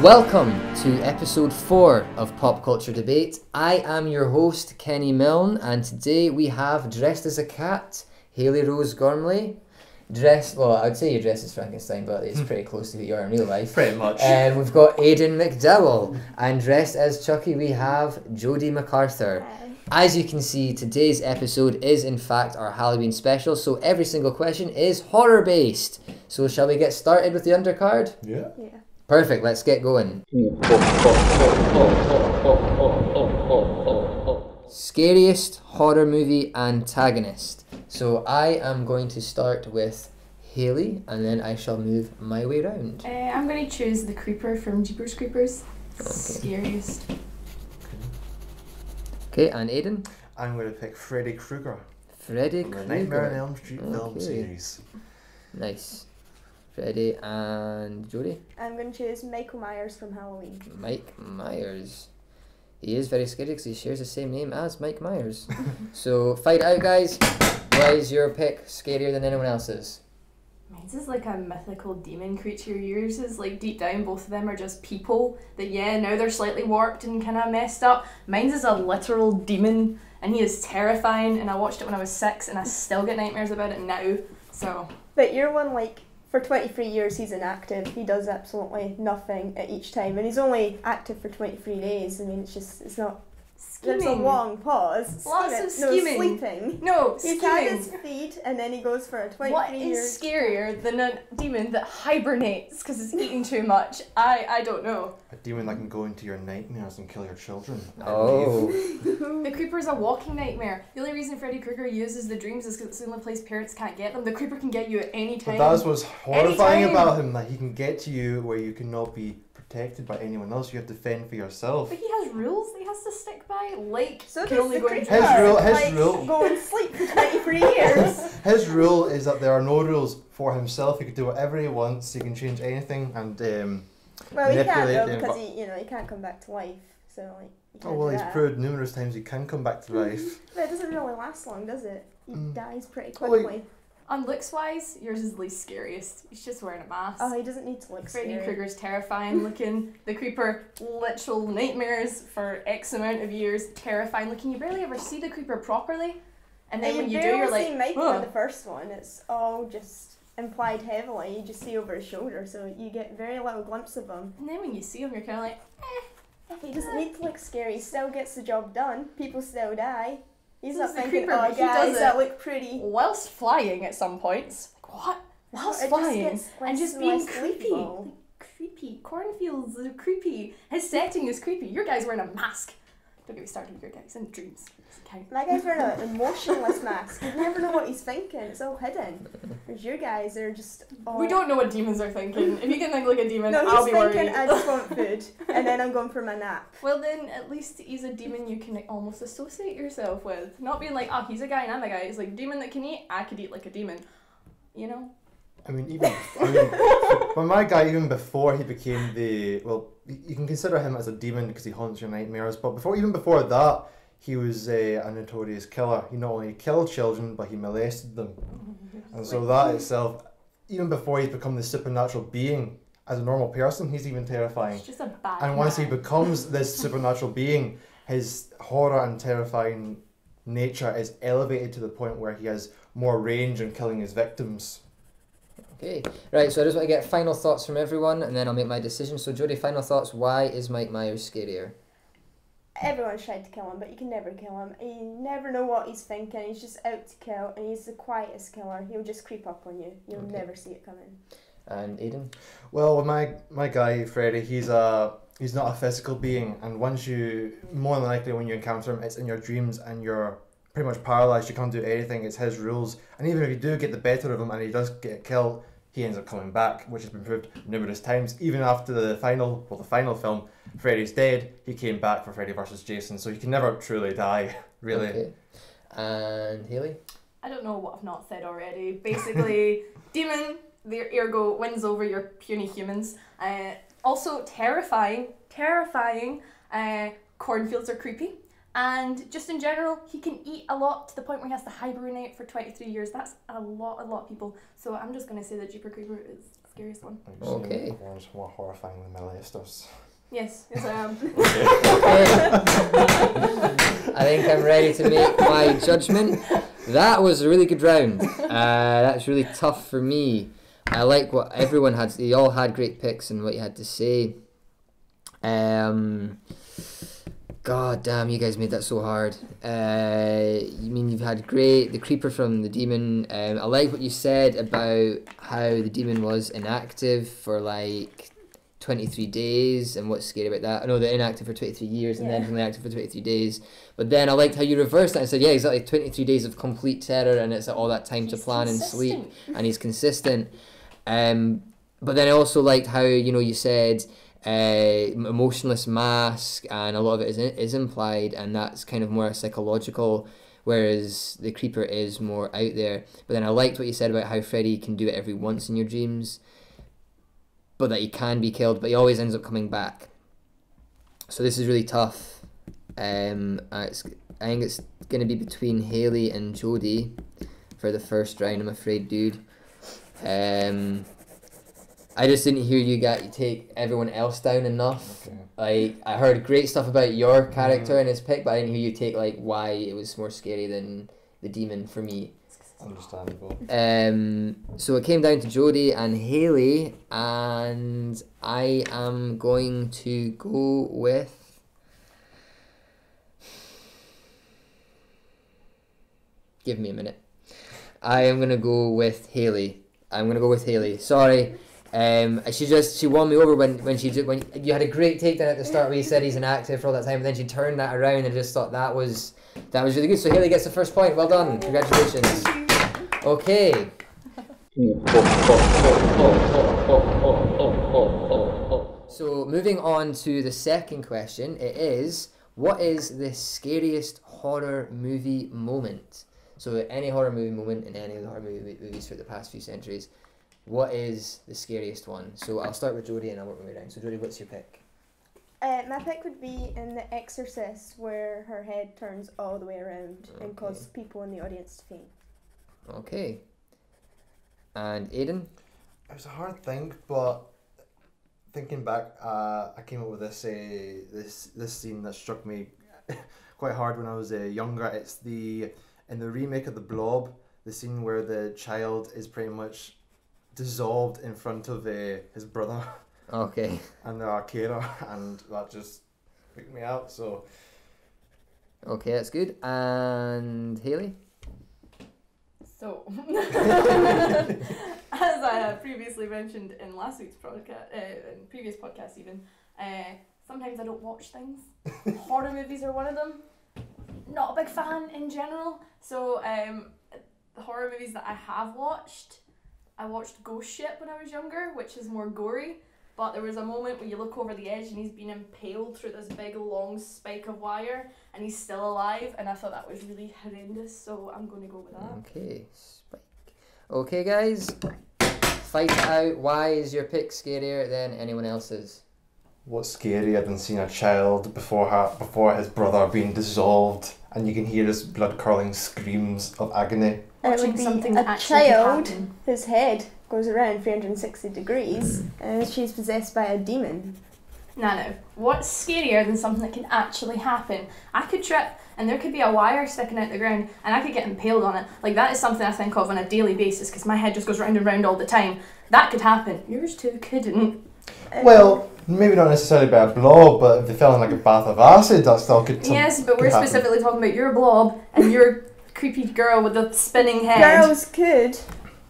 Welcome to episode 4 of Pop Culture Debate. I am your host, Kenny Milne, and today we have, dressed as a cat, Hailey Rose Gormley. I'd say you're dressed as Frankenstein, but it's pretty close to who you are in real life. Pretty much. And we've got Aidan Mcdowall, and dressed as Chucky we have Jodie Mccarthur. Hi. As you can see, today's episode is in fact our Halloween special, so every single question is horror based. So shall we get started with the undercard? Yeah. Yeah. Perfect, let's get going. Scariest horror movie antagonist. So I am going to start with Hailey, and then I shall move my way round. I'm going to choose the Creeper from Jeepers Creepers. Scariest. Okay, and Aidan? I'm going to pick Freddy Krueger Freddy from the Krueger. Nightmare on Elm Street film Okay. series. Nice. Freddy and Jodie? I'm going to choose Michael Myers from Halloween. Mike Myers. He is very scary because he shares the same name as Mike Myers. So fight it out, guys. Why is your pick scarier than anyone else's? Mine's is like a mythical demon creature. Yours is like deep down, both of them are just people that, now they're slightly warped and kind of messed up. Mine's is a literal demon and he is terrifying, and I watched it when I was 6 and I still get nightmares about it now. So. But your one, like, for 23 years he's inactive. He does absolutely nothing at each time. And he's only active for 23 days. I mean, it's not... Scheming. There's a long pause. Lots of scheming. No, sleeping. No, He's scheming. had his feed and then he goes for a 23 What is years. scarier than a demon that hibernates because it's eating too much? I don't know. A demon that can go into your nightmares and kill your children. I Oh. believe. The Creeper's a walking nightmare. The only reason Freddy Krueger uses the dreams is because it's the only place parents can't get them. The Creeper can get you at any time. But that's what's horrifying Anytime. about him, that he can get to you where you cannot be protected by anyone else. You have to fend for yourself. But he has rules that he has to stick by. Like, So can does only the go into Creeper. His rule- Like, go and sleep for 23 years. His rule is that there are no rules for himself. He can do whatever he wants. He can change anything and Well, he can't manipulate though, them, because but- he can't come back to life. So, like, you can't Oh well, do he's that. proved numerous times he can come back to life. But it doesn't really last long, does it? He dies pretty Well, like- quickly. On looks wise, yours is the least scariest. He's just wearing a mask. Oh, he doesn't need to look Freddy scary. Krueger's terrifying looking. The Creeper, literal nightmares for X amount of years. Terrifying looking. You barely ever see the Creeper properly. And then And when you you do, barely you're see like, Michael "Ugh." in the first one. It's all just implied heavily. You just see over his shoulder, so you get very little glimpse of him. And then when you see him, you're kind of like, He doesn't need to look scary. He still gets the job done. People still die. He's This not is the thinking, Creeper, oh, but he does guys, it that look pretty. whilst flying at some points. Like, what? Whilst flying and just being creepy. Like, creepy. Cornfields are creepy. His setting is creepy. Your guy's wearing a mask. Don't get me started with your guys and dreams. Okay. My guy's wearing an emotionless mask. You never know what he's thinking. It's all hidden. Whereas your guys are just all... We don't know what demons are thinking. If you can think like a demon, No, I'll he's be thinking, worried. I just want food. And then I'm going for my nap. Well then, at least he's a demon you can almost associate yourself with. Not being like, oh, he's a guy and I'm a guy. It's like, demon that can eat, I could eat like a demon. You know? I mean, but my guy, even before he became you can consider him as a demon because he haunts your nightmares, but even before that, he was a notorious killer. He not only killed children, but he molested them. And so that itself, even before he's become the supernatural being, as a normal person, he's even terrifying. It's just a bad And once he man. becomes this supernatural being, his horror and terrifying nature is elevated to the point where he has more range in killing his victims. Okay, right, so I just want to get final thoughts from everyone, and then I'll make my decision. So Jodie, final thoughts, why is Mike Myers scarier? Everyone's tried to kill him, but you can never kill him. You never know what he's thinking. He's just out to kill, and he's the quietest killer. He'll just creep up on you. You'll never see it coming. And Aidan? Well, with my guy Freddy, he's not a physical being, and more than likely when you encounter him, it's in your dreams, and you're pretty much paralyzed. You can't do anything. It's his rules, and even if you do get the better of him and he does get killed, he ends up coming back, which has been proved numerous times. Even after the final film, Freddy's dead, he came back for Freddy vs. Jason, so he can never truly die, really. Okay. And Hailey? I don't know what I've not said already. Basically, demon, the ergo wins over your puny humans. Also terrifying. Cornfields are creepy. And just in general, he can eat a lot to the point where he has to hibernate for 23 years. That's a lot of people. So I'm just going to say that Jeepers Creeper is scariest one. Okay. One's more horrifying than molesters. Yes, yes I am. I think I'm ready to make my judgment. That was a really good round. That's really tough for me. I like what everyone had. They all had great picks and what you had to say. God damn, you guys made that so hard. You mean you've had great. The creeper from the demon. I like what you said about how the demon was inactive for like 23 days and what's scary about that. I know they're inactive for 23 years and then inactive for 23 days. But then I liked how you reversed that and said, yeah, exactly, 23 days of complete terror and it's all that time to plan and sleep and he's consistent. But then I also liked how, you said emotionless mask and a lot of it is implied and that's kind of more psychological, whereas the creeper is more out there. But then I liked what you said about how Freddy can do it every once in your dreams, but that he can be killed, but he always ends up coming back. So this is really tough. I think it's going to be between Hailey and Jodie for the first round, I'm afraid, dude. I just didn't hear you take everyone else down enough. Okay. Like, I heard great stuff about your character and his pick, but I didn't hear you take like why it was more scary than the demon for me. Understandable. So it came down to Jodie and Hailey, and I am going to go with... Give me a minute. I am going to go with Hailey. Sorry. She won me over when you had a great takedown at the start where you said he's inactive for all that time, and then she turned that around and just thought that was really good. So Hailey gets the first point. Well done. Congratulations. Okay. So moving on to the second question, it is, what is the scariest horror movie moment? So any horror movie moment in any of the horror movies for the past few centuries, what is the scariest one? So I'll start with Jodie and I'll work my way down. So Jodie, what's your pick? My pick would be in The Exorcist, where her head turns all the way around and causes people in the audience to faint. Okay. And Aidan? It was a hard thing, but thinking back, I came up with this scene that struck me quite hard when I was younger. It's in the remake of The Blob, the scene where the child is pretty much dissolved in front of his brother. Okay. And the arcade, and that just freaked me out. So. Okay, that's good. And Hailey? So, as I previously mentioned in last week's podcast, in previous podcasts even, sometimes I don't watch things. Horror movies are one of them. Not a big fan in general. So, the horror movies that I have watched, I watched Ghost Ship when I was younger, which is more gory. But there was a moment where you look over the edge and he's been impaled through this big long spike of wire and he's still alive, and I thought that was really horrendous, so I'm going to go with that. Okay, spike. Okay, guys, fight it out. Why is your pick scarier than anyone else's? What's scarier than seeing a child before his brother being dissolved, and you can hear his blood-curdling screams of agony? It would be something a that actually could child happen. whose head goes around 360 degrees and she's possessed by a demon. No. What's scarier than something that can actually happen? I could trip and there could be a wire sticking out the ground and I could get impaled on it. Like, that is something I think of on a daily basis because my head just goes round and round all the time. That could happen. Yours too couldn't. Well, maybe not necessarily by a blob, but if they fell in like a bath of acid, that still could. Yes, but we're specifically talking about your blob and your creepy girl with the spinning head. Girls could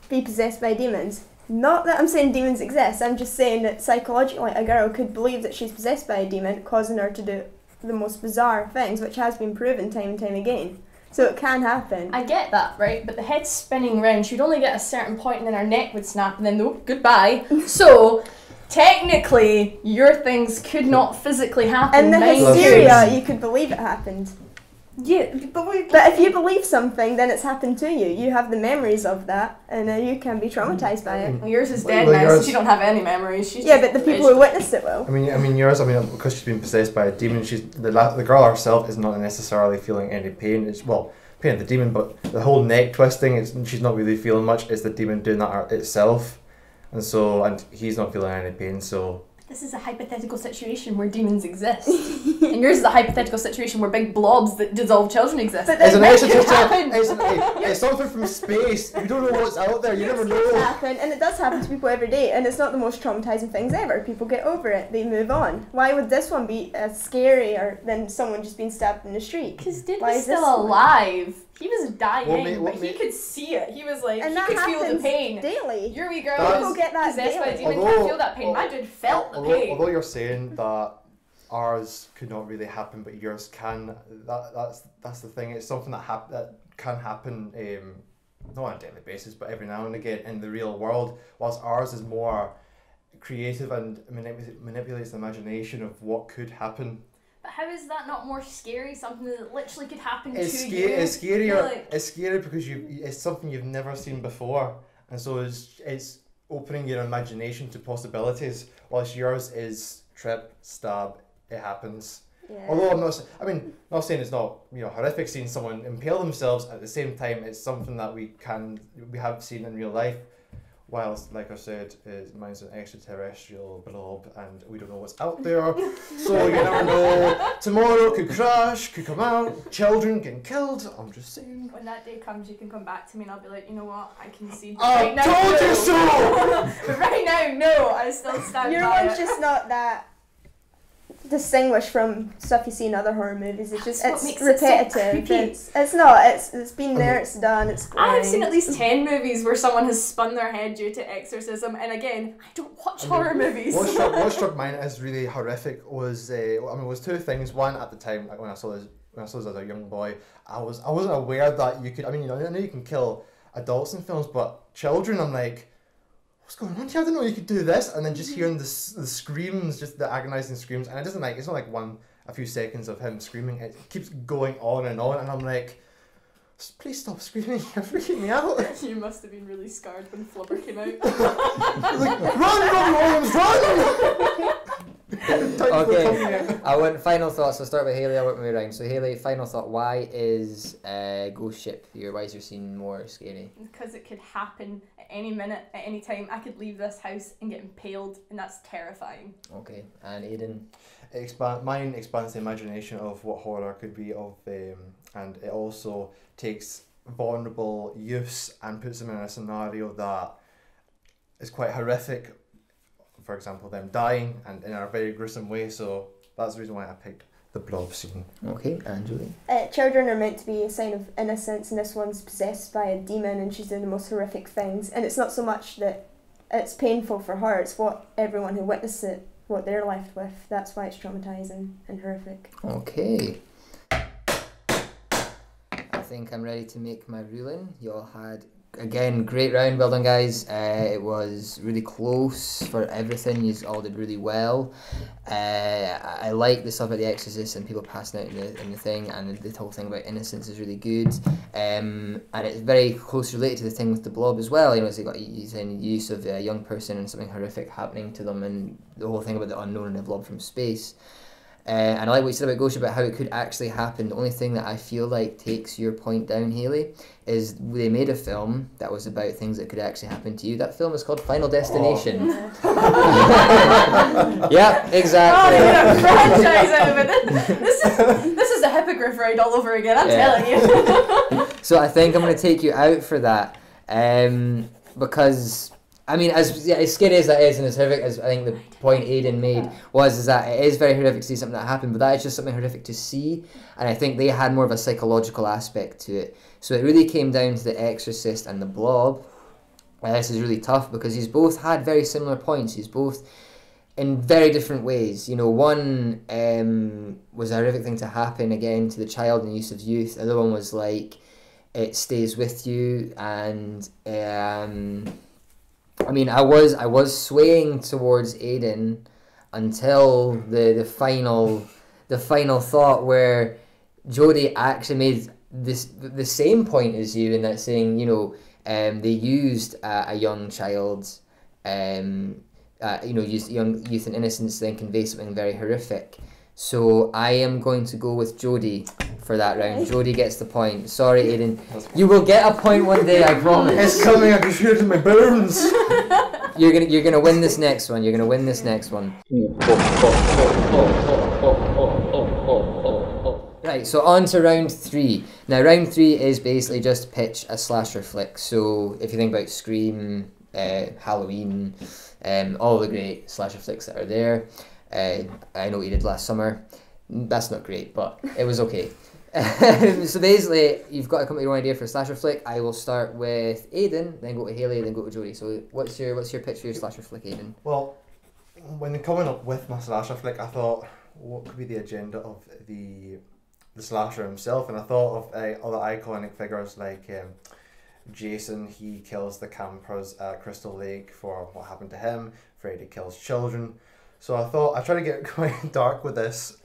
be possessed by demons. Not that I'm saying demons exist, I'm just saying that psychologically a girl could believe that she's possessed by a demon, causing her to do the most bizarre things, which has been proven time and time again. So it can happen. I get that, right? But the head's spinning round. She'd only get a certain point and then her neck would snap and then nope, goodbye. So technically, your things could not physically happen. In the Mine hysteria, do. you could believe it happened. Yeah, But if you believe something, then it's happened to you. You have the memories of that, and you can be traumatized by it. well, yours is dead Well, now, yours- so she don't have any memories. She's Yeah, just but the people who witnessed it will. I mean, yours. Because she's been possessed by a demon. The girl herself is not necessarily feeling any pain. It's pain of the demon, but the whole neck twisting. She's not really feeling much. It's the demon doing that itself. and he's not feeling any pain, so... This is a hypothetical situation where demons exist. And yours is a hypothetical situation where big blobs that dissolve children exist. But It's an happen. it's something from space. You don't know what's out there. You never It know. happen, and it does happen to people every day, and it's not the most traumatizing things ever. People get over it, they move on. Why would this one be as scarier than someone just being stabbed in the street? Because Did Why was is this still one? alive. He was dying, What but he made- could see it. He was like, And he that could feel the happens pain. daily. Your wee girl People was get that possessed by a daily. demon, can't feel that pain. My dude felt the pain. Although you're saying that ours could not really happen, but yours can, that's the thing. It's something that can happen, not on a daily basis, but every now and again in the real world. Whilst ours is more creative and manipulates the imagination of what could happen. But how is that not more scary? Something that literally could happen to It's you. It's scarier. You're like, It's scary because it's something you've never seen before, and so it's opening your imagination to possibilities. Whilst yours is trip, stab, it happens. Yeah. Although not saying it's not horrific seeing someone impale themselves. At the same time, it's something that we have seen in real life. Whilst, like I said, mine's an extraterrestrial blob, and we don't know what's out there, so you never know. Tomorrow could crash, could come out, children getting killed. I'm just saying. when that day comes, you can come back to me and I'll be like, you know what, I can see. I right now, told no. you so! But right now, no, I still stand Your by one's it. just not that distinguished from stuff you see in other horror movies. It's just That's what it's makes it so repetitive. creepy. It's not. It's been there. It's done. It's. I have fine. seen at least 10 movies where someone has spun their head due to exorcism, and again, I don't watch horror movies. What struck mine as really horrific was was two things. One, at the time, like when I saw this as a young boy, I wasn't aware that you could. I know you can kill adults in films, but children, I'm like, what's going on here? I didn't know you could do this. And then just hearing the screams, just the agonizing screams, and it's not like a few seconds of him screaming. It keeps going on, and I'm like, please stop screaming, you're freaking me out. You must have been really scarred when Flubber came out. Like, run, Williams, run! Okay, I want final thoughts. I'll start with Hailey, I'll work my way around. So Hailey, final thought, why is Ghost Ship why is your scene more scary? Because it could happen at any minute, at any time. I could leave this house and get impaled, and that's terrifying. Okay, and Aidan? Mine expands the imagination of what horror could be and it also takes vulnerable youths and puts them in a scenario that is quite horrific. For example, them dying and in a very gruesome way. So that's the reason why I picked the blob scene. Okay, and Jodie? Children are meant to be a sign of innocence, and this one's possessed by a demon, and she's doing the most horrific things. And it's not so much that it's painful for her; it's what everyone who witnessed it, what they're left with. That's why it's traumatizing and horrific. Okay. I think I'm ready to make my ruling. You all had, again, great round. Well done, guys. It was really close for everything. You all did really well. I like the stuff about the Exorcist and people passing out in the thing, and the whole thing about innocence is really good. And it's very close related to the thing with the blob as well. It's got use of a young person and something horrific happening to them, and the whole thing about the unknown and the blob from space. And I like what you said about Ghost Ship, about how it could actually happen. The only thing that I feel like takes your point down, Hailey, is they made a film that was about things that could actually happen to you. That film is called Final Destination. Yeah, exactly. Oh, they made a franchise out of it. This is a hippogriff ride all over again, I'm telling you. So I think I'm going to take you out for that. Because, as scary as that is, and as horrific as I think the point Aidan made is that it is very horrific to see something that happened, but that is just something horrific to see, and I think they had more of a psychological aspect to it. So it really came down to The Exorcist and the Blob. This is really tough because he's both had very similar points. He's both in very different ways. One was a horrific thing to happen again to the child and use of youth. The other one was like it stays with you, and I was swaying towards Aidan until the final thought where Jodie actually made the same point as you, in that saying, they used a young child, used young youth and innocence to then convey something very horrific. So I am going to go with Jodie for that round. Jodie gets the point. Sorry, Aidan. You will get a point one day, I promise. It's coming, I can feel it in my bones. You're gonna win this next one. You're gonna win this next one. Right, so on to round 3. Now, round 3 is basically just pitch a slasher flick. So if you think about Scream, Halloween, all the great slasher flicks that are there. I know what you did last summer. That's not great, but it was okay. So basically, you've got to come up with your own idea for a slasher flick. I will start with Aidan, then go to Hailey, then go to Jodie. So what's your pitch for your slasher flick, Aidan? Well, when coming up with my slasher flick, I thought, what could be the agenda of the slasher himself? And I thought of other iconic figures like Jason. He kills the campers at Crystal Lake for what happened to him. Freddy kills children. So I thought I tried to get quite dark with this.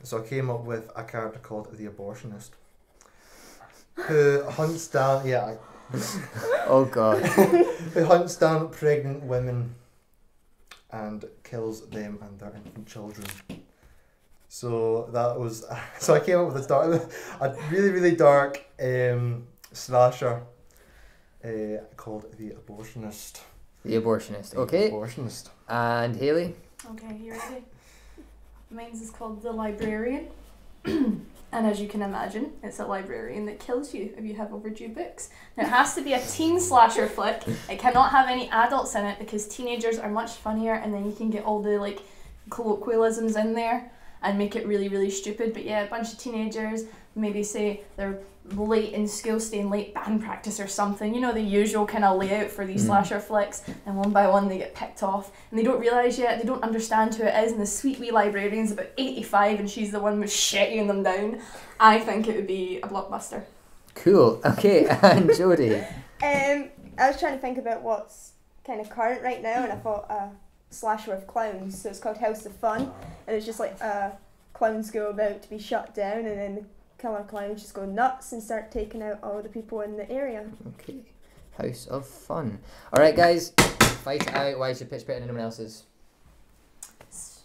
So I came up with a character called the Abortionist, who hunts down Oh God. who hunts down pregnant women and kills them and their infant children. So that was I came up with a really, really dark slasher called the Abortionist. The Abortionist. Okay. The Abortionist. And Hailey? Okay, you ready? Mine's is called The Librarian. And as you can imagine, it's a librarian that kills you if you have overdue books. Now, it has to be a teen slasher flick. It cannot have any adults in it because teenagers are much funnier, and then you can get all the like colloquialisms in there and make it really, really stupid. But yeah, a bunch of teenagers, maybe say they're late in school, staying late band practice or something, you know, the usual kind of layout for these slasher flicks, and one by one they get picked off and they don't realise yet, they don't understand who it is, and the sweet wee librarian's about 85 and she's the one macheting them down. I think it would be a blockbuster. Cool. Okay, and Jodie? I was trying to think about what's kind of current right now, and I thought a slasher with clowns, so it's called House of Fun, and it's just like clowns go about to be shut down, and then the killer clowns just go nuts and start taking out all the people in the area. Okay. House of Fun. Alright guys, fight it out. Why is your pitch better than anyone else's? It's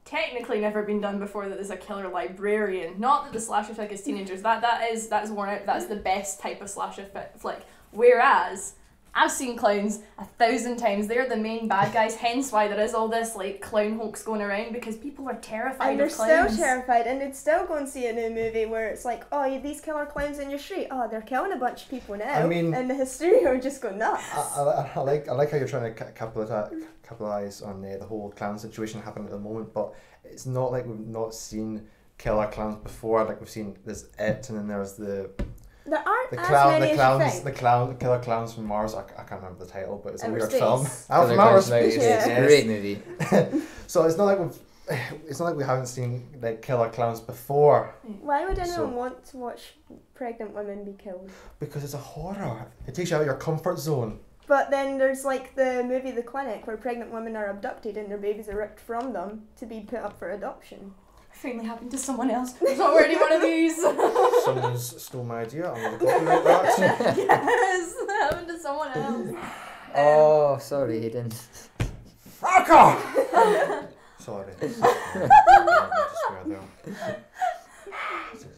technically never been done before that there's a killer librarian. Not that the slasher flick is teenagers. That's worn out. That's the best type of slasher flick. Whereas I've seen clowns 1,000 times. They're the main bad guys, hence why there is all this like clown hoax going around, because people are terrified and they're of clowns. still terrified, and they'd still go and see a new movie where it's like, oh, these killer clowns in your street, oh, they're killing a bunch of people now. I mean, and the hysteria would just go nuts. I like how you're trying to capitalize on the whole clown situation happening at the moment, but it's not like we've not seen killer clowns before. Like we've seen there's It, and then there's the killer clowns from Mars. I can't remember the title, but it's a weird film. Out from Outer Space. It's a great movie. So it's not like we haven't seen like killer clowns before. Why would anyone want to watch pregnant women be killed? Because it's a horror. It takes you out of your comfort zone. But then there's like the movie The Clinic, where pregnant women are abducted and their babies are ripped from them to be put up for adoption. Finally happened to someone else. There's not already one of these. Someone's stole my idea. I'm going to copyright that. Yes, it happened to someone else. Oh, sorry, Aidan. Fuck off! Sorry.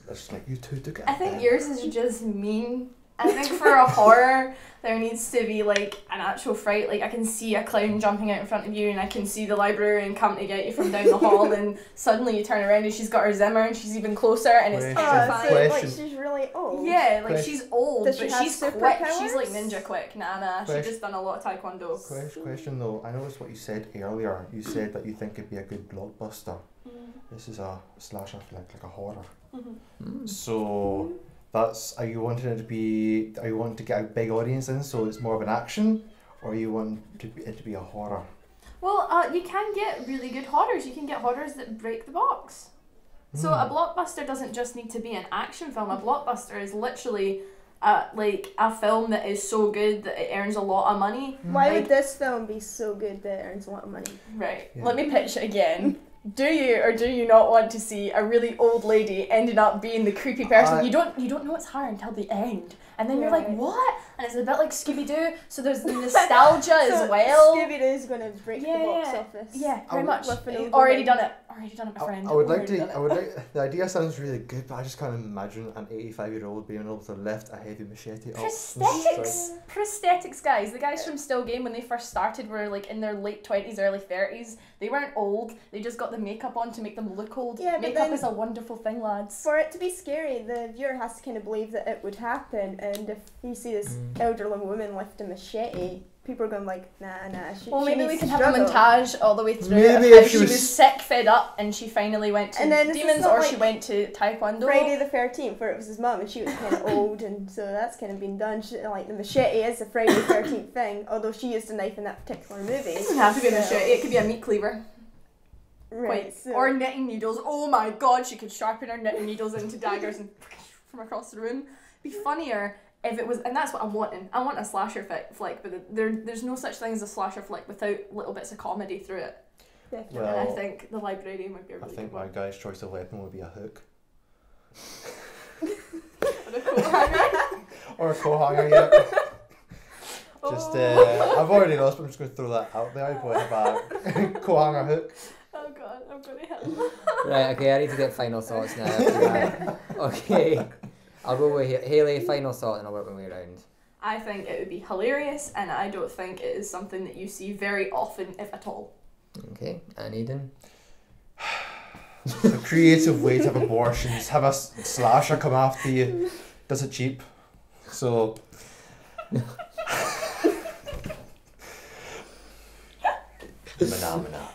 That's like you two took it. I think yours is just mean. I think for a horror, there needs to be like an actual fright. Like I can see a clown jumping out in front of you, and I can see the librarian coming to get you from down the hall, and suddenly you turn around and she's got her Zimmer and she's even closer, and it's terrifying. So like she's really old. Yeah, like she's old, Does but she she's have quick. superpowers? She's like ninja quick. Nah. She just done a lot of taekwondo. Question though, I noticed what you said earlier. You said that you think it'd be a good blockbuster. This is a slasher flick, like a horror. So are you wanting to get a big audience in, so it's more of an action, or you want it to be a horror? Well, you can get really good horrors. You can get horrors that break the box. So a blockbuster doesn't just need to be an action film. A blockbuster is literally like a film that is so good that it earns a lot of money. Why would this film be so good that it earns a lot of money? Right. Yeah. Let me pitch it again. Do you or do you not want to see a really old lady ending up being the creepy person? You don't know it's her until the end, and then you're like, what? And it's a bit like Scooby-Doo. So there's the nostalgia as well. Scooby-Doo's gonna break the box office. Yeah, pretty much. Already done it. already done it, my friend. I would I've like already to. done I it." would like. The idea sounds really good, but I just can't imagine an 85-year-old being able to lift a heavy machete up. Prosthetics guys. The guys from Still Game, when they first started, were like in their late 20s, early 30s. They weren't old. They just got the makeup on to make them look old. Yeah, but makeup then- is a wonderful thing, lads. For it to be scary, the viewer has to kind of believe that it would happen, and if you see this elderly woman lift a machete, people are going like, nah. Well, she maybe needs we to can have a struggle. montage all the way through Maybe how if she she was was- sick, fed up, and she finally went to And then this is demons, not or she like went to Taekwondo. Friday the 13th, where it was his mum, and she was kind of old, and so that's kind of been done. Like the machete is a Friday the 13th thing, although she used a knife in that particular movie. It doesn't have to be a machete. It could be a meat cleaver. Right. So, Or knitting needles. Oh my god, she could sharpen her knitting needles into daggers and from across the room. Be funnier if it was, and that's what I'm wanting. I want a slasher flick, but there's no such thing as a slasher flick without little bits of comedy through it. definitely. Well, And I think The Librarian would be a I really think good my one. guy's choice of weapon would be a hook. With a coat hanger. Or a co-hanger, yeah. Just, I've already lost, but I'm just going to throw that out there. I probably have a co-hanger hook. Oh god, I'm gonna help. Right, okay, I need to get final thoughts now after that. Okay, I'll go with Hailey, final thought, and I'll work my way around. I think it would be hilarious, and I don't think it is something that you see very often, if at all. Okay, and Aidan? A creative way to have abortions. Have a slasher come after you. Does it cheap. So... Phenomena.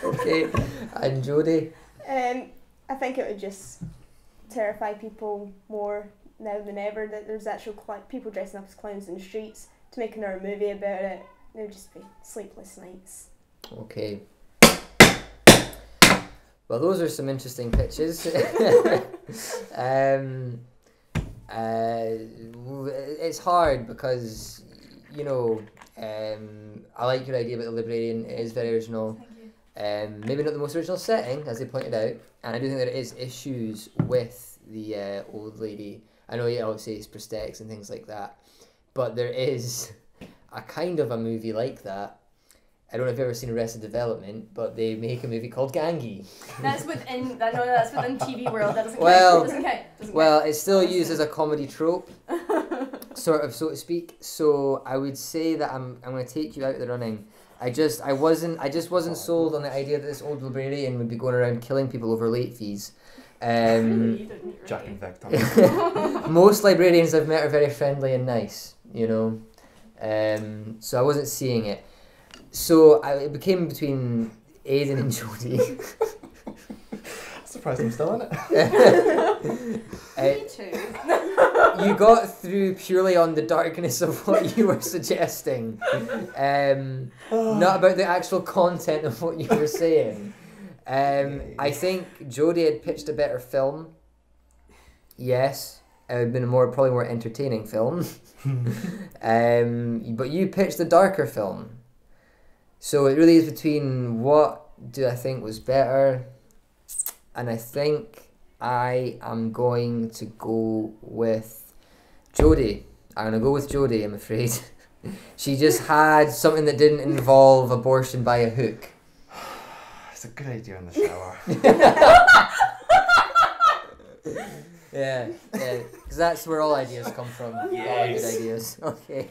Okay, and Jodie? I think it would just terrify people more now than ever that there's actual people dressing up as clowns in the streets. To make another movie about it, there would just be sleepless nights. Okay. Well, those are some interesting pitches. It's hard because, you know, I like your idea about the Librarian. It is very original. Thank you. Maybe not the most original setting, as they pointed out, and I do think there is issues with the old lady. I know you always say it's prosthetics and things like that, but there is a kind of a movie like that. I don't know if you've ever seen Arrested Development, but they make a movie called Gangi. That's within. I know that's within TV world. That doesn't Well, count. Doesn't count. Doesn't Well, it's still used as a comedy trope, sort of, so to speak. So I would say that I'm going to take you out of the running. I just wasn't sold on the idea that this old librarian would be going around killing people over late fees. Really, you don't need Jack really. and Victor. Most librarians I've met are very friendly and nice, you know. So I wasn't seeing it. So it became between Aidan and Jodie. Surprised I'm still in it. Me too. You got through purely on the darkness of what you were suggesting, not about the actual content of what you were saying. I think Jodie had pitched a better film. Yes, it would have been probably more entertaining film. But you pitched the darker film. So it really is between what do I think was better, and I think I am going to go with Jodie. I'm going to go with Jodie, I'm afraid. She just had something that didn't involve abortion by a hook. It's a good idea in the shower. Yeah, because that's where all ideas come from. All good ideas. Okay.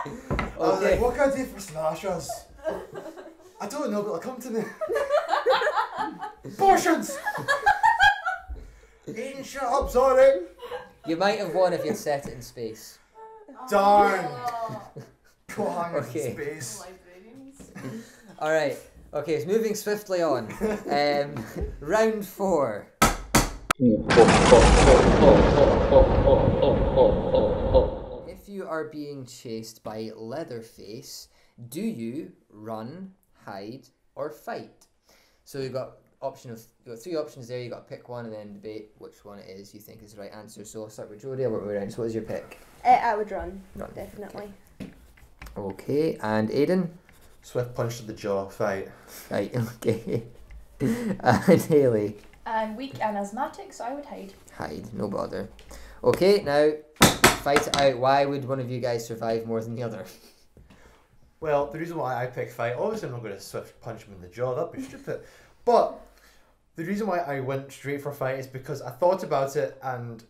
I was Okay. like, what can I do for slashers? I don't know, but they'll come to me. Abortions! Aidan, shut up, sorry. You might have won if you'd set it in space. Darn. Oh, Go hang in Okay. space. librarians. Alright, okay, so moving swiftly on. Round 4. If you are being chased by Leatherface, do you run, hide, or fight? So you've got three options there. You've got to pick one and then debate which one it is you think is the right answer. So I'll start with Jodie. I'll work my way around. So what is your pick? I would run, Run. definitely. Okay, and Aidan? Swift punch to the jaw, fight. Right, okay. And Hailey? I'm weak and asthmatic, so I would hide. Hide, no bother. Okay, now fight it out. Why would one of you guys survive more than the other? Well, the reason why I pick fight, obviously I'm not going to swift punch him in the jaw, that'd be stupid. But the reason why I went straight for fight is because I thought about it, and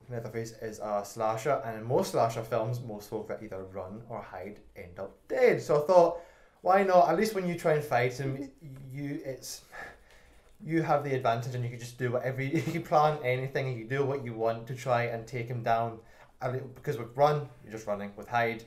Leatherface is a slasher, and in most slasher films, most folk that either run or hide end up dead. So I thought, why not? At least when you try and fight him, you have the advantage, and you can just do whatever you can plan anything, and you do what you want to try and take him down. Because with run, you're just running. With hide,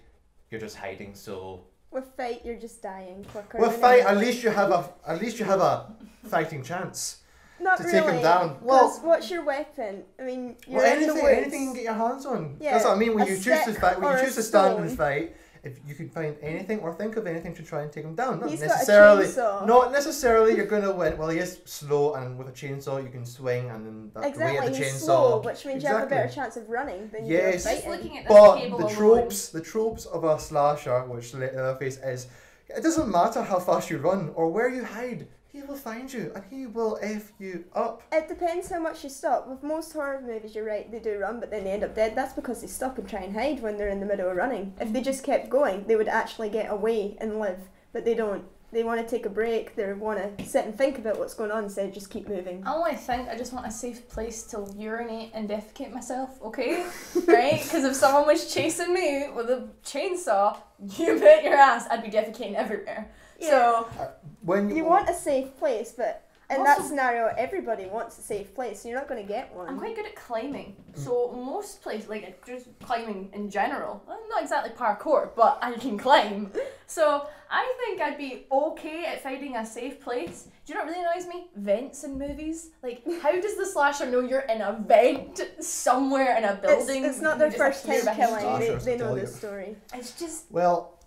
you're just hiding. So with fight, you're just dying quicker. With fight, at least you have a fighting chance. Not to really, take him down. Well, what's your weapon? I mean, you're in the woods. Anything you can get your hands on. Yeah, that's what I mean. When you choose to fight, when you choose to stand and stone. fight, if you can find anything or think of anything to try and take him down, He's got a chainsaw. not necessarily you're gonna win. Well, he is slow, and with a chainsaw you can swing, and then that's the weight of the he's chainsaw. Slow, which means you have a better chance of running than you do Yes, fighting. Looking at this but table the alone. tropes of a slasher, which Leatherface is, it doesn't matter how fast you run or where you hide. He will find you and he will F you up. It depends how much you stop. With most horror movies, you're right, they do run, but then they end up dead. That's because they stop and try and hide when they're in the middle of running. If they just kept going, they would actually get away and live, but they don't. They want to take a break, they want to sit and think about what's going on instead of just keep moving. I don't want to think, I just want a safe place to urinate and defecate myself, okay? Right? Because if someone was chasing me with a chainsaw, you bet your ass I'd be defecating everywhere. Yeah. So When You want a safe place, but in Also- that scenario, everybody wants a safe place, so you're not going to get one. I'm quite good at climbing. So most places, like just climbing in general, I'm not exactly parkour, but I can climb. So I think I'd be okay at finding a safe place. Do you know what really annoys me? Vents in movies. Like, how does the slasher know you're in a vent somewhere in a building? It's not You their just first hear time behind killing, you? Slashers they know tell the you. story. It's just Well,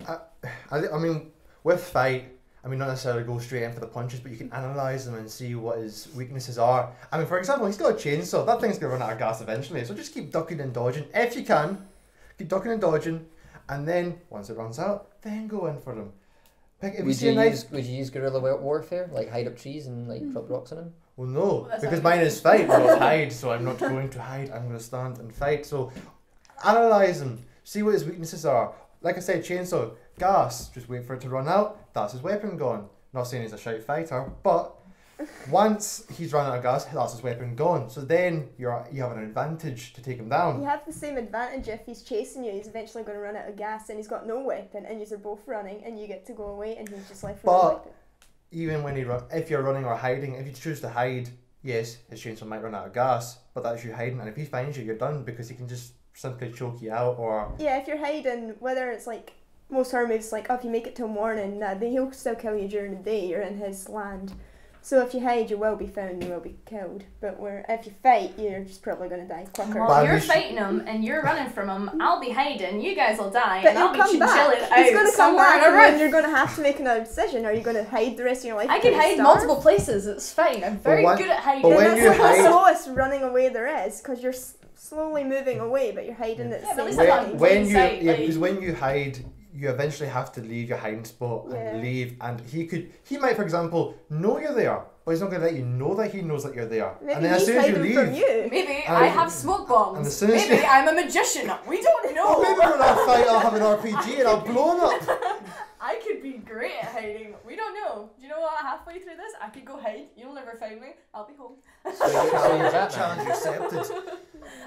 I mean, with fight, I mean, not necessarily go straight in for the punches, but you can analyse them and see what his weaknesses are. I mean, for example, he's got a chainsaw. That thing's going to run out of gas eventually, so just keep ducking and dodging. If you can, keep ducking and dodging, and then, once it runs out, then go in for them. Would you use guerrilla warfare, like hide up trees and like drop rocks on them? Well, no, that's because not mine is fight, not hide, so I'm not going to hide, I'm going to stand and fight. So, analyse him, see what his weaknesses are. Like I said, chainsaw, gas, just wait for it to run out, that's his weapon gone. Not saying he's a shite fighter, but once he's run out of gas, that's his weapon gone. So then you have an advantage to take him down. You have the same advantage if he's chasing you, he's eventually going to run out of gas and he's got no weapon and you're both running and you get to go away and he's just left with no But weapon. even when if you're running or hiding, if you choose to hide, yes, his chainsaw might run out of gas, but that's you hiding, and if he finds you, you're done because he can just simply choke you out or... Yeah, if you're hiding, whether it's like most horror movies, like, oh, if you make it till morning, he'll still kill you during the day, you're in his land. So if you hide, you will be found, you will be killed. But if you fight, you're just probably going to die quicker. well, But you're at least- fighting him and you're running from him. I'll be hiding. You guys will die, But and I'll he'll be come back. chilling He's out going to come somewhere back in a and then room. you're going to have to make another decision. Are you going to hide the rest of your life? I can till you hide starve? multiple places. It's fine. I'm very what- good at hiding. but Then when that's you like the hide- slowest running away there is, because you're slowly moving away, but you're hiding at the Yeah, but at same least I'm time. not when plain you sight, like- because when you hide, you eventually have to leave your hiding spot Yeah. and leave, and he might, for example, know you're there, but he's not going to let you know that he knows that you're there. Maybe and then as he's soon as you hiding leave, from you. Maybe And- I have smoke bombs. and as soon as Maybe you- I'm a magician. We don't know. oh, maybe when I fight, I'll have an RPG and I'll blow him up. I could be great at hiding. We don't know. Do you know what? Halfway through this, I could go hide. You'll never find me. I'll be home. So you're Batman. Challenge accepted.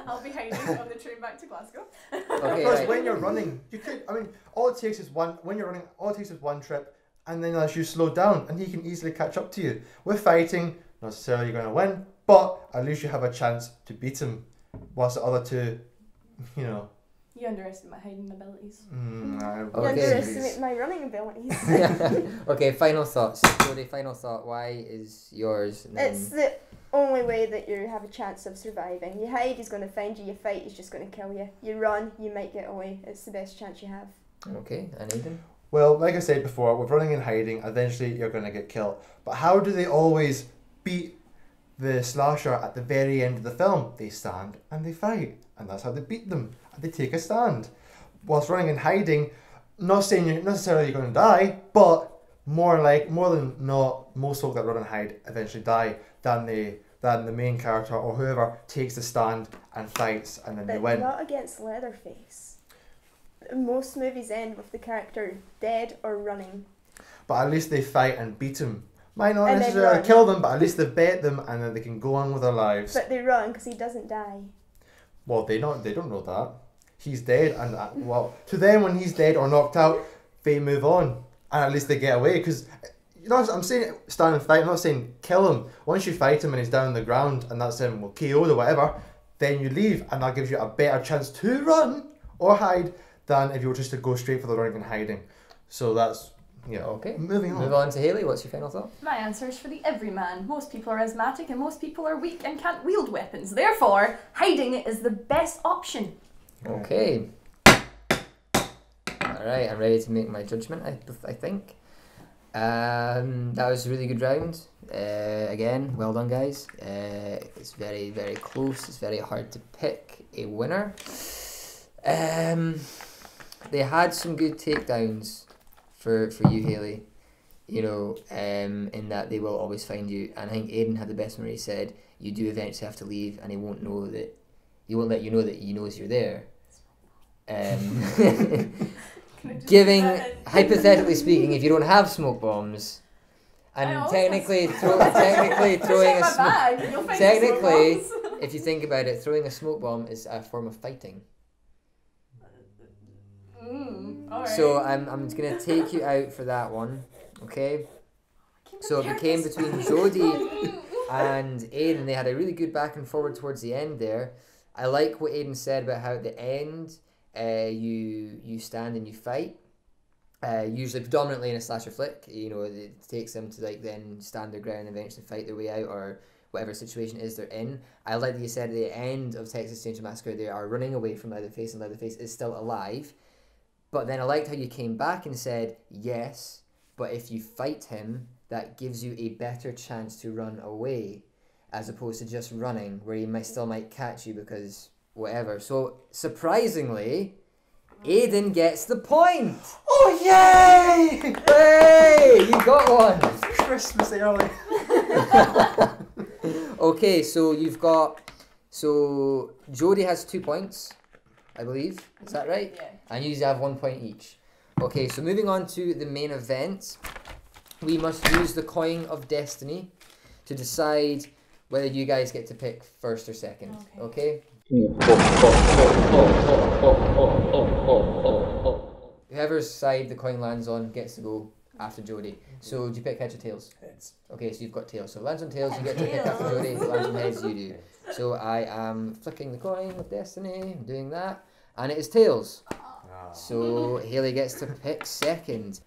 I'll be hiding on the train back to Glasgow. Okay, Because right. when you're running, you could. I mean, all it takes is one. When you're running, all it takes is one trip, and then as you slow down, and he can easily catch up to you. With fighting, not necessarily going to win, but at least you have a chance to beat him. Whilst the other two, you know. You underestimate my hiding abilities. You Okay. underestimate my running abilities. Okay, final thoughts. Jodie, final thought. Why is yours? And then- It's the only way that you have a chance of surviving. You hide, he's going to find you. You fight, he's just going to kill you. You run, you might get away. It's the best chance you have. Okay, and Aidan? Well, like I said before, with running and hiding, eventually you're going to get killed. But how do they always beat the slasher at the very end of the film? They stand and they fight, and that's how they beat them. And they take a stand. Whilst running and hiding, not saying you're necessarily going to die, but more than not, most folk that run and hide eventually die than the main character or whoever takes the stand and fights, and then they But win. not against Leatherface. most movies end with the character dead or running. But at least they fight and beat him. Might not And then necessarily run. kill them, but at least they've bet them and then they can go on with their lives. But they run because he doesn't die. Well, they don't know that. He's dead, and well, to them, when he's dead or knocked out, they move on, and at least they get away. Because, you know, I'm saying stand and fight. I'm not saying kill him. Once you fight him and he's down on the ground, and that's him, well, KO'd or whatever, then you leave, and that gives you a better chance to run or hide than if you were just to go straight for the running and hiding. So that's, you know, Okay. moving on. Move on to Hailey. What's your final thought? My answer is for the everyman. Most people are asthmatic and most people are weak and can't wield weapons. Therefore, hiding is the best option. Okay. Alright, I'm ready to make my judgment, I think. That was a really good round. Again, well done, guys. It's very, very close. It's very hard to pick a winner. They had some good takedowns for you, Hailey. You know, in that they will always find you. And I think Aidan had the best one where he said, you do eventually have to leave and he won't know that, he won't let you know that he knows you're there. Giving, hypothetically speaking, if you don't have smoke bombs, and technically throwing a smoke, technically, if you think about it, throwing a smoke bomb is a form of fighting. Alright. So I'm gonna take you out for that one, okay? So it became between Jodie and Aidan. They had a really good back and forward towards the end there. I like what Aidan said about how at the end, you stand and you fight. Usually predominantly in a slasher flick, you know, it takes them to like then stand their ground and eventually fight their way out or whatever situation is they're in. I like that you said at the end of Texas Chainsaw Massacre they are running away from Leatherface and Leatherface is still alive. But then I liked how you came back and said, yes, but if you fight him, that gives you a better chance to run away as opposed to just running where he might catch you because whatever. So surprisingly, Aidan gets the point. Oh, yay! Hey, you got one. Christmas early. Okay, so Jodie has 2 points, I believe. Is that right? Yeah. And you have 1 point each. Okay, so moving on to the main event, we must use the coin of destiny to decide whether you guys get to pick first or second. Okay? Whoever's side the coin lands on gets to go after Jodie. So do you pick heads or tails? Heads. Okay, so you've got tails. So if it lands on tails, you get to pick after Jodie. If it lands on heads, you do. So I am flicking the coin with destiny. I'm doing that. And it is tails. So Hailey gets to pick second.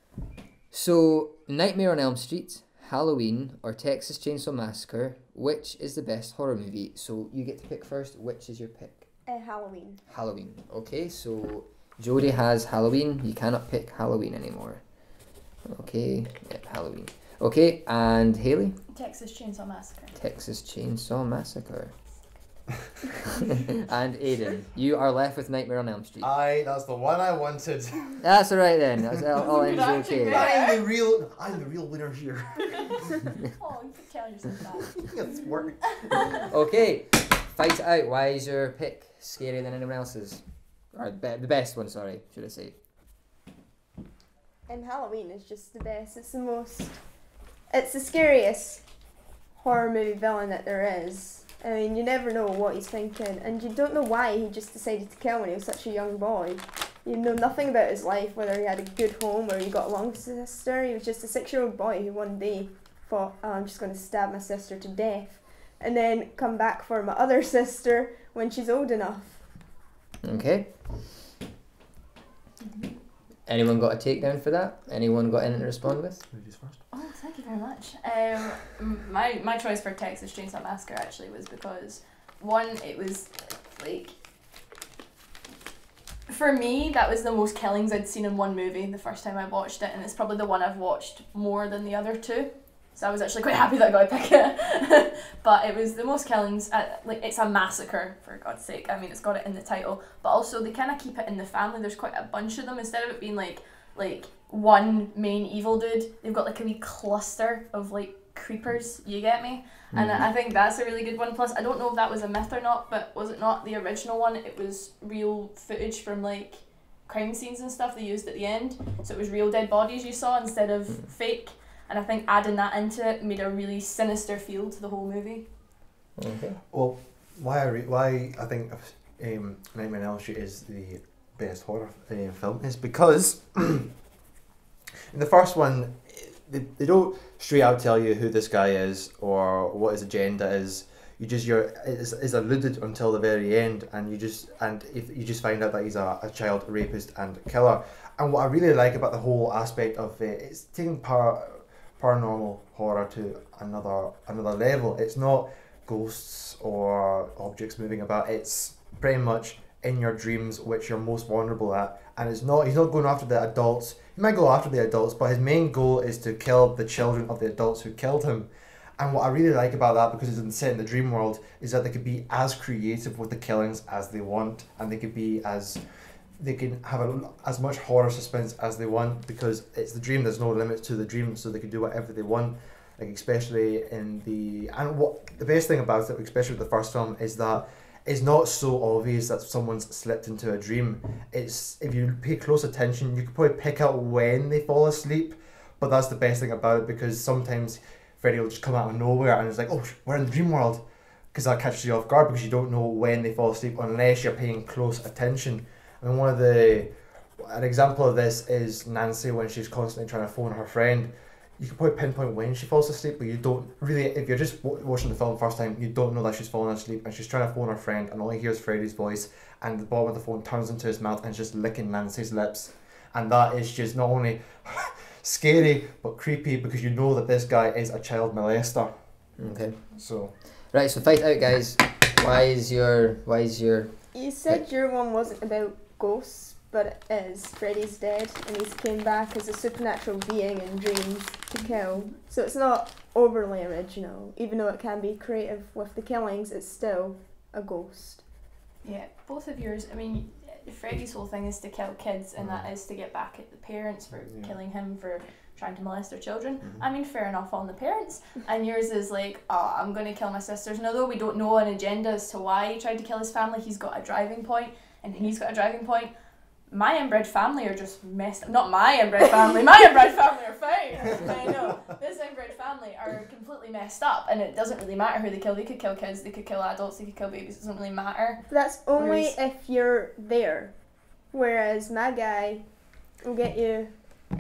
So Nightmare on Elm Street, Halloween, or Texas Chainsaw Massacre, which is the best horror movie? So you get to pick first. Which is your pick? Halloween. Halloween. Okay, so Jodie has Halloween. You cannot pick Halloween anymore. Okay, yep, Halloween. Okay, and Hailey? Texas Chainsaw Massacre. Texas Chainsaw Massacre. And Aidan, you are left with Nightmare on Elm Street. That's the one I wanted. That's alright then. That's all ends okay. I'm the real winner here. Oh, you keep telling yourself that. It's work. Okay, fight it out. Why is your pick scarier than anyone else's? Or the best one, sorry, should I say. And Halloween is just the best. It's the scariest horror movie villain that there is. I mean, you never know what he's thinking, and you don't know why he just decided to kill when he was such a young boy. You know nothing about his life, whether he had a good home or he got along with his sister. He was just a 6-year-old boy who one day thought, oh, I'm just going to stab my sister to death, and then come back for my other sister when she's old enough. Okay. Anyone got a takedown for that? Anyone got anything to respond with? Ladies first. Oh, thank you very much. My choice for Texas Chainsaw Massacre actually was because, one, it was like, for me, that was the most killings I'd seen in one movie the first time I watched it, and it's probably the one I've watched more than the other two. So I was actually quite happy that I got to pick it. But it was the most killings. It's a massacre, for God's sake. I mean, it's got it in the title. But also, they kind of keep it in the family. There's quite a bunch of them. Instead of it being like one main evil dude, they've got like a wee cluster of like creepers. You get me? And I think that's a really good one. Plus, I don't know if that was a myth or not, but was it not the original one? It was real footage from like crime scenes and stuff they used at the end, so it was real dead bodies you saw instead of fake. And I think adding that into it made a really sinister feel to the whole movie. Okay. Well, why I think Nightmare on Elm Street is the best horror film is because in the first one they don't straight out tell you who this guy is or what his agenda is. It's alluded until the very end, and if you just find out that he's a child rapist and killer. And what I really like about the whole aspect of it is taking paranormal horror to another level. It's not ghosts or objects moving about. It's pretty much in your dreams, which you're most vulnerable at. And he's not going after the adults. He might go after the adults, but his main goal is to kill the children of the adults who killed him. And what I really like about that, because it's set in the dream world, is that they could be as creative with the killings as they want, and they can have as much horror suspense as they want, because it's the dream. There's no limits to the dream, so they can do whatever they want. Like especially what the best thing about it, especially with the first film, is that it's not so obvious that someone's slipped into a dream. It's, if you pay close attention, you could probably pick out when they fall asleep. But that's the best thing about it, because sometimes Freddy will just come out of nowhere and it's like, oh, we're in the dream world, because that catches you off guard, because you don't know when they fall asleep unless you're paying close attention. I mean, an example of this is Nancy when she's constantly trying to phone her friend. You can probably pinpoint when she falls asleep, but you don't really, if you're just watching the film first time, you don't know that she's fallen asleep and she's trying to phone her friend and all he hears Freddy's voice, and the bottom of the phone turns into his mouth and is just licking Nancy's lips. And that is just not only scary but creepy, because you know that this guy is a child molester. Okay. So Right, so fight out, guys. Why is your You said your one wasn't about ghosts, but it is. Freddy's dead and he's came back as a supernatural being in dreams to kill. So it's not overly original. Even though it can be creative with the killings, it's still a ghost. Yeah, both of yours, I mean, Freddy's whole thing is to kill kids, and that is to get back at the parents for killing him for trying to molest their children. I mean, fair enough on the parents. And yours is like, oh, I'm going to kill my sisters. And although we don't know an agenda as to why he tried to kill his family, he's got a driving point, and he's got a driving point. My inbred family are just messed up. Not my inbred family. My inbred family are fine. I know. This inbred family are completely messed up, and it doesn't really matter who they kill. They could kill kids, they could kill adults, they could kill babies. It doesn't really matter. But that's only if you're there. Whereas my guy will get you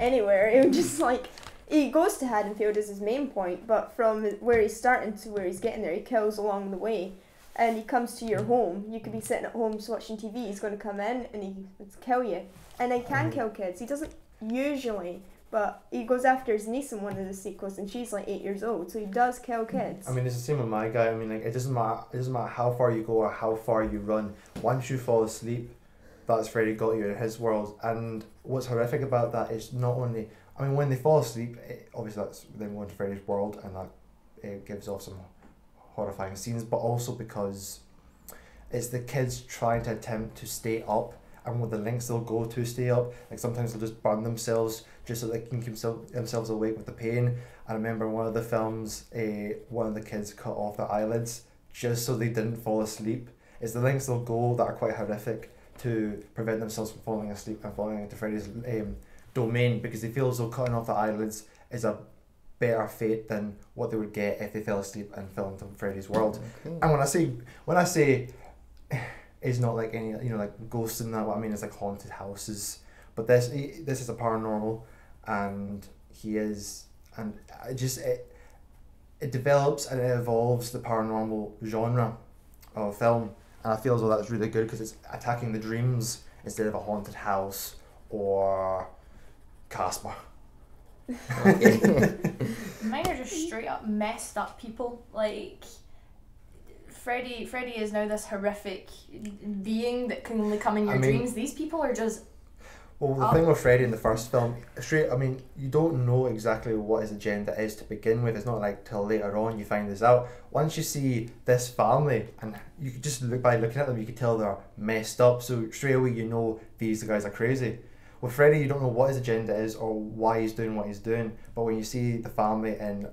anywhere. He'll just like, he goes to Haddonfield as his main point, but from where he's starting to where he's getting there, he kills along the way. And he comes to your home. You could be sitting at home watching TV. He's going to come in and he would kill you. And he can kill kids. He doesn't usually, but he goes after his niece in one of the sequels, and she's like 8 years old. So he does kill kids. I mean, it's the same with my guy. I mean, like, it doesn't matter how far you go or how far you run. Once you fall asleep, that's Freddy got you in his world. And what's horrific about that is not only, I mean, when they fall asleep, obviously that's them going to Freddy's world, and that gives off some horrifying scenes, but also because it's the kids trying to attempt to stay up, and with the lengths they'll go to stay up, like sometimes they'll just burn themselves just so they can keep themselves awake with the pain. I remember in one of the films, one of the kids cut off their eyelids just so they didn't fall asleep. It's the lengths they'll go that are quite horrific to prevent themselves from falling asleep and falling into Freddy's domain, because they feel as though cutting off the eyelids is a better fate than what they would get if they fell asleep and fell into Freddy's world. Okay. And when I say it's not like any, like ghosts and that, what I mean is like haunted houses. But this is a paranormal, and it develops and it evolves the paranormal genre of film, and I feel as though that's really good because it's attacking the dreams instead of a haunted house or Casper. Okay. Mine are just straight up messed up people. Like Freddy is now this horrific being that can only come in your dreams. These people are just well, the thing with Freddy in the first film, you don't know exactly what his agenda is to begin with. It's not like till later on you find this out. Once you see this family, and you could just by looking at them, you could tell they're messed up. So straight away you know these guys are crazy. With Freddy, you don't know what his agenda is or why he's doing what he's doing. But when you see the family in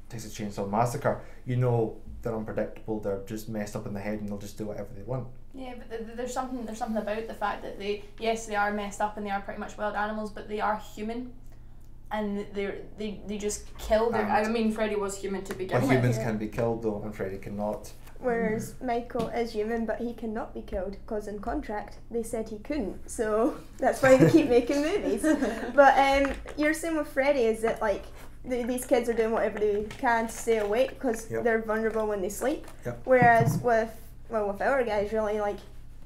Texas Chainsaw Massacre, you know they're unpredictable. They're just messed up in the head, and they'll just do whatever they want. Yeah, but there's something about the fact that they are messed up and they are pretty much wild animals, but they are human, and they just kill their. I mean, Freddy was human to begin with. But humans can be killed though, and Freddy cannot. Whereas Michael is human, but he cannot be killed because in contract they said he couldn't. So that's why they keep making movies. But you're saying with Freddy is that like these kids are doing whatever they can to stay awake because they're vulnerable when they sleep. Yep. Whereas with our guys, really like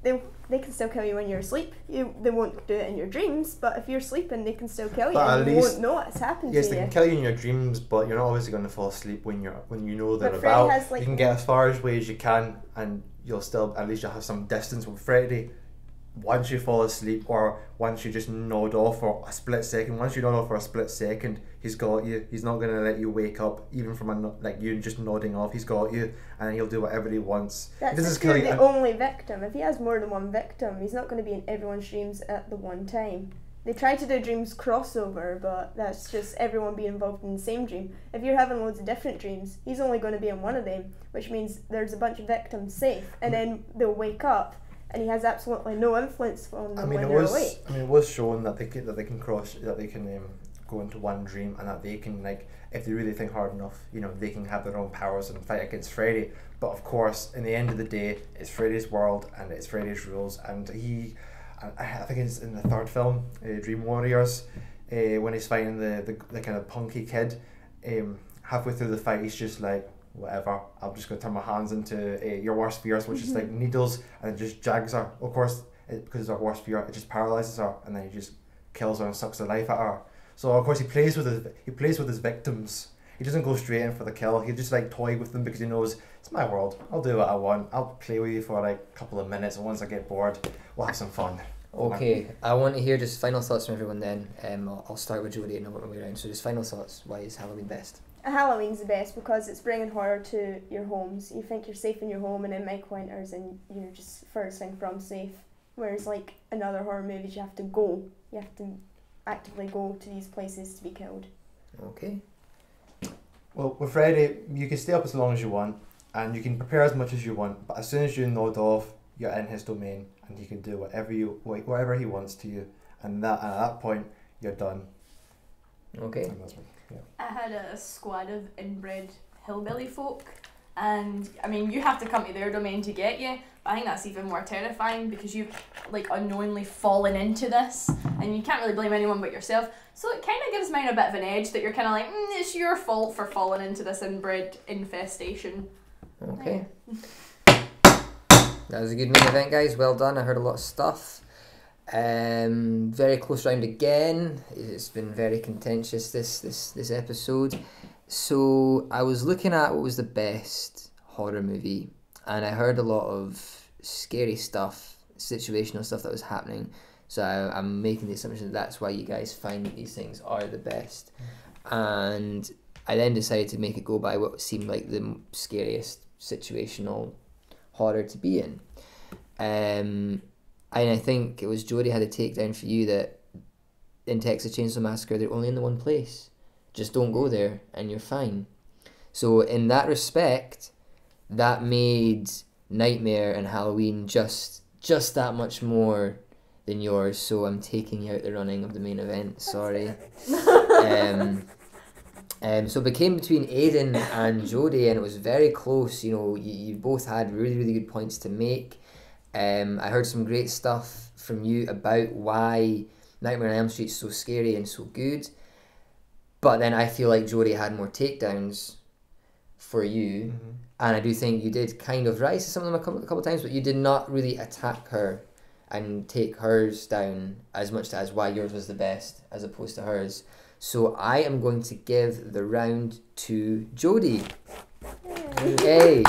they can still kill you when you're asleep. They won't do it in your dreams, but if you're sleeping, they can still kill you. But and you won't know what's happened to you. Yes, they can kill you in your dreams, but you're not obviously going to fall asleep when you know they're But Freddy about. has, like, you can get as far away as you can, and you'll still at least you'll have some distance with Freddy. Once you fall asleep, or once you just nod off for a split second. Once you nod off for a split second, he's got you. He's not going to let you wake up, even from like you just nodding off. He's got you, and he'll do whatever he wants. That's if you're the only victim. If he has more than one victim, he's not going to be in everyone's dreams at the one time. They try to do dreams crossover, but that's just everyone being involved in the same dream. If you're having loads of different dreams, he's only going to be in one of them, which means there's a bunch of victims safe, and then they'll wake up. And he has absolutely no influence on them when they're awake. It was shown that they can go into one dream, and that they can, like, if they really think hard enough, they can have their own powers and fight against Freddy. But of course, in the end of the day, it's Freddy's world and it's Freddy's rules. And I think it's in the third film, Dream Warriors, when he's fighting the kind of punky kid. Halfway through the fight, he's just like, whatever, I'm just going to turn my hands into your worst fears, which is like needles, and it just jags her. Of course, because it's her worst fear, it just paralyzes her, and then he just kills her and sucks the life out of her. So of course he plays with his victims. He doesn't go straight in for the kill. He just like toy with them because he knows it's my world. I'll do what I want. I'll play with you for like a couple of minutes, and once I get bored, we'll have some fun. Okay, I want to hear just final thoughts from everyone then. I'll start with Jodie and I'll work my way around. So just final thoughts. Why is Halloween best? Halloween's the best because it's bringing horror to your homes. You think you're safe in your home, and then Michael enters and you're just first thing from safe. Whereas like in other horror movies, you have to actively go to these places to be killed. Okay. Well, with Freddy, you can stay up as long as you want, and you can prepare as much as you want, but as soon as you nod off, you're in his domain, and he can do whatever he wants to you, and at that point, you're done. Okay. I had a squad of inbred hillbilly folk, and I mean, you have to come to their domain to get you, but I think that's even more terrifying because you've like unknowingly fallen into this, and you can't really blame anyone but yourself. So it kind of gives mine a bit of an edge that you're kind of like, it's your fault for falling into this inbred infestation. Okay. That was a good main event, guys. Well done. I heard a lot of stuff. Very close round again. It's been very contentious this episode. So I was looking at what was the best horror movie, and I heard a lot of scary stuff, situational stuff that was happening. So I'm making the assumption that that's why you guys find that these things are the best. And I then decided to make it go by what seemed like the scariest situational horror to be in. And I think it was Jodie had a takedown for you that in Texas Chainsaw Massacre they're only in the one place. Just don't go there and you're fine. So in that respect, that made Nightmare and Halloween just that much more than yours. So I'm taking you out the running of the main event. Sorry. So it became between Aidan and Jodie, and it was very close. You both had really, really good points to make. I heard some great stuff from you about why Nightmare on Elm Street is so scary and so good. But then I feel like Jodie had more takedowns for you. Mm-hmm. And I do think you did kind of rise to some of them a couple of times, but you did not really attack her and take hers down as much as why yours was the best as opposed to hers. So I am going to give the round to Jodie. Yay!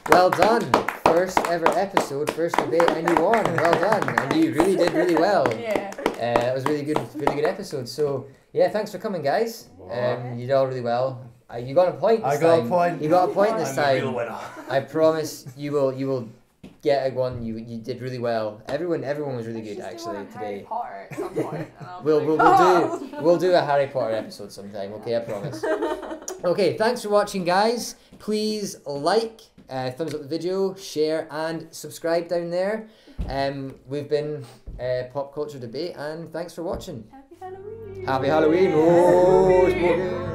Well done. First ever episode, first debate, and you won. Well done. And you really did really well. Yeah. It was really good episode. So yeah, thanks for coming, guys. You did all really well. You got a point this time. I got a point. You got a point this time. I'm the real winner. I promise you will get a one. You did really well. Everyone was really good actually today. Harry Potter at some point, We'll do a Harry Potter episode sometime. Okay, I promise. Okay, thanks for watching, guys. Please like, thumbs up the video, share and subscribe down there. We've been Pop Culture Debate, and thanks for watching. Happy Halloween! Happy Halloween! Oh, spooky!